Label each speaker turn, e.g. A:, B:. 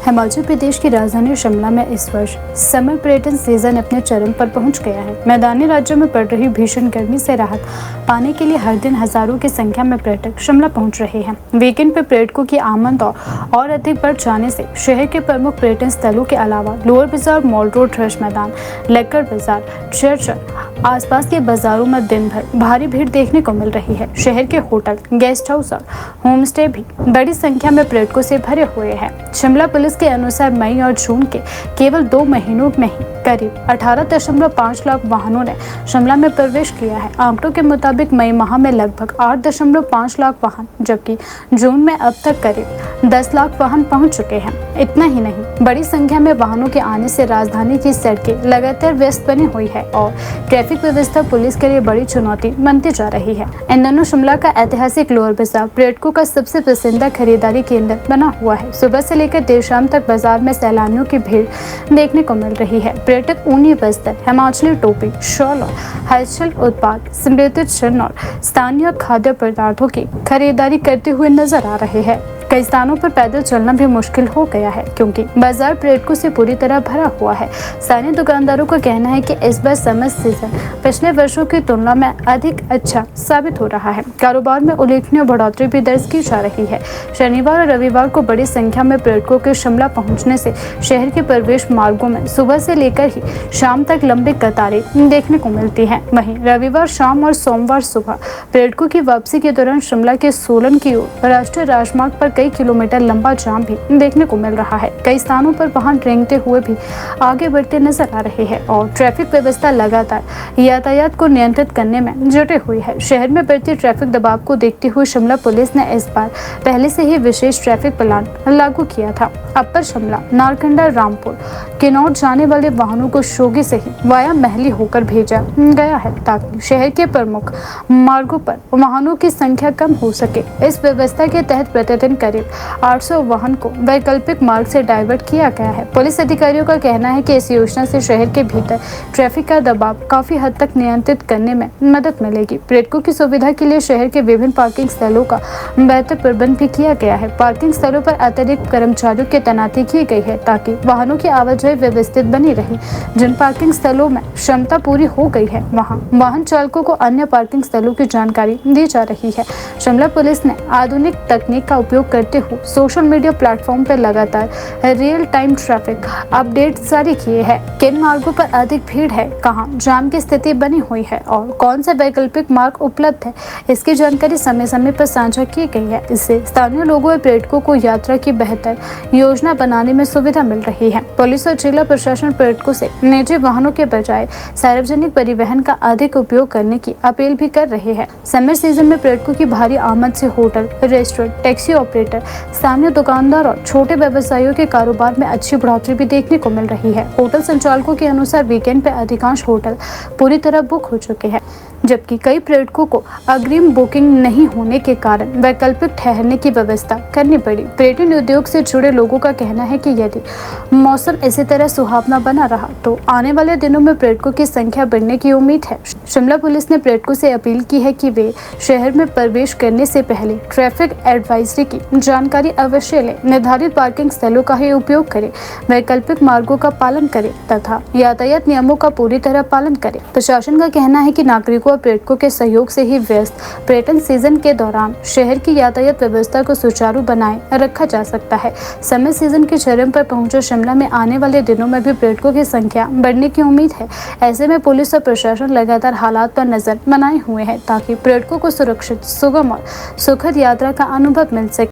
A: हिमाचल प्रदेश की राजधानी शिमला में इस वर्ष समर पर्यटन सीजन अपने चरम पर पहुंच गया है। मैदानी राज्यों में पड़ रही भीषण गर्मी से राहत पाने के लिए हर दिन हजारों की संख्या में पर्यटक शिमला पहुंच रहे हैं। वीकेंड पर पर्यटकों की आमद और अधिक बढ़ जाने से शहर के प्रमुख पर्यटन स्थलों के अलावा लोअर बाजार, मॉल रोड, रश मैदान, लक्कड़ बाजार, चर्च, आसपास के बाजारों में दिन भर भारी भीड़ देखने को मिल रही है। शहर के होटल, गेस्ट हाउस और होम स्टे भी बड़ी संख्या में पर्यटकों से भरे हुए हैं। शिमला पुलिस के अनुसार मई और जून के केवल 2 महीनों में ही करीब 18.5 लाख वाहनों ने शिमला में प्रवेश किया है। आंकड़ों के मुताबिक मई माह में लगभग 8.5 लाख वाहन, जबकि जून में अब तक करीब 10 लाख वाहन पहुंच चुके हैं। इतना ही नहीं, बड़ी संख्या में वाहनों के आने से राजधानी की सड़कें लगातार व्यस्त बनी हुई है और ट्रैफिक व्यवस्था पुलिस के लिए बड़ी चुनौती बनती जा रही है। इन दिनों शिमला का ऐतिहासिक लोअर बाजार पर्यटकों का सबसे पसंदीदा खरीदारी केंद्र बना हुआ है। सुबह से लेकर देर शाम तक बाजार में सैलानियों की भीड़ देखने को मिल रही है। पर्यटक ऊनी वस्त्र, हिमाचली टोपी, शॉल और हस्तशिल्प उत्पाद, समृद्ध चिन्ह और स्थानीय खाद्य पदार्थों की खरीदारी करते हुए नजर आ रहे हैं। कई स्थानों पर पैदल चलना भी मुश्किल हो गया है क्योंकि बाजार पर्यटकों से पूरी तरह भरा हुआ है। स्थानीय दुकानदारों का कहना है कि इस बार समर सीजन पिछले वर्षों की तुलना में अधिक अच्छा साबित हो रहा है। कारोबार में उल्लेखनीय बढ़ोतरी भी दर्ज की जा रही है। शनिवार और रविवार को बड़ी संख्या में पर्यटकों के शिमला पहुंचने से शहर के प्रवेश मार्गों में सुबह से लेकर ही शाम तक लंबी कतारें देखने को मिलती है। वहीं रविवार शाम और सोमवार सुबह पर्यटकों की वापसी के दौरान शिमला के सोलन की ओर राष्ट्रीय राजमार्ग पर कई किलोमीटर लंबा जाम भी देखने को मिल रहा है। कई स्थानों पर वाहन रेंगते हुए भी आगे बढ़ते नजर आ रहे हैं और ट्रैफिक व्यवस्था लगातार यातायात को नियंत्रित करने में जुटे हुई है। शहर में बढ़ते ट्रैफिक दबाव को देखते हुए शिमला पुलिस ने इस बार पहले से ही विशेष ट्रैफिक प्लान लागू किया था। अपर शिमला, नारकंडा, रामपुर, किन्नौर जाने वाले वाहनों को शोघी से ही वाया महली होकर भेजा गया है ताकि शहर के प्रमुख मार्गों पर वाहनों की संख्या कम हो सके। इस व्यवस्था के तहत प्रतिदिन करीब 800 वाहन को वैकल्पिक मार्ग से डाइवर्ट किया गया है। पुलिस अधिकारियों का कहना है कि इस योजना से शहर के भीतर ट्रैफिक का दबाव काफी हद तक नियंत्रित करने में मदद मिलेगी। पर्यटकों की सुविधा के लिए शहर के विभिन्न पार्किंग स्थलों का बेहतर प्रबंध भी किया गया है। पार्किंग स्थलों पर अतिरिक्त कर्मचारियों की तैनाती की गई है ताकि वाहनों की आवाजाही व्यवस्थित बनी रहे। जिन पार्किंग स्थलों में क्षमता पूरी हो गई है वहां वाहन चालकों को अन्य पार्किंग स्थलों की जानकारी दी जा रही है। शिमला पुलिस ने आधुनिक तकनीक का उपयोग करते हुए सोशल मीडिया प्लेटफॉर्म पर लगातार रियल टाइम ट्रैफिक अपडेट जारी किए हैं। किन मार्गों पर अधिक भीड़ है, कहां जाम की स्थिति बनी हुई है और कौन सा वैकल्पिक मार्ग उपलब्ध है, इसकी जानकारी समय समय पर साझा की गई है। इससे स्थानीय लोगों और पर्यटकों को यात्रा की बेहतर योजना बनाने में सुविधा मिल रही है। पुलिस और जिला प्रशासन पर्यटकों से निजी वाहनों के बजाय सार्वजनिक परिवहन का अधिक उपयोग करने की अपील भी कर रहे हैं। समर सीजन में पर्यटकों की भारी आमद से होटल, रेस्टोरेंट, टैक्सी ऑपरेटर, स्थानीय दुकानदार और छोटे व्यवसायियों के कारोबार में अच्छी बढ़ोतरी भी देखने को मिल रही है। होटल संचालकों के अनुसार वीकेंड पे अधिकांश होटल पूरी तरह बुक हो चुके हैं, जबकि कई पर्यटकों को अग्रिम बुकिंग नहीं होने के कारण वैकल्पिक ठहरने की व्यवस्था करनी पड़ी। पर्यटन उद्योग से जुड़े लोगों का कहना है कि यदि मौसम इसी तरह सुहावना बना रहा तो आने वाले दिनों में पर्यटकों की संख्या बढ़ने की उम्मीद है। शिमला पुलिस ने पर्यटकों से अपील की है कि वे शहर में प्रवेश करने से पहले ट्रैफिक एडवाइजरी की जानकारी अवश्य लें, निर्धारित पार्किंग स्थलों का ही उपयोग करें, वैकल्पिक मार्गों का पालन करें तथा यातायात नियमों का पूरी तरह पालन करें। प्रशासन का कहना है कि नागरिकों और पर्यटकों के सहयोग से ही व्यस्त पर्यटन सीजन के दौरान शहर की यातायात व्यवस्था को सुचारू बनाए रखा जा सकता है। समर सीजन के चरम पर पहुंचे शिमला में आने वाले दिनों में भी पर्यटकों की संख्या बढ़ने की उम्मीद है। ऐसे में पुलिस और प्रशासन लगातार हालात पर नजर बनाए हुए है ताकि पर्यटकों को सुरक्षित, सुगम और सुखद यात्रा का अनुभव मिल सके।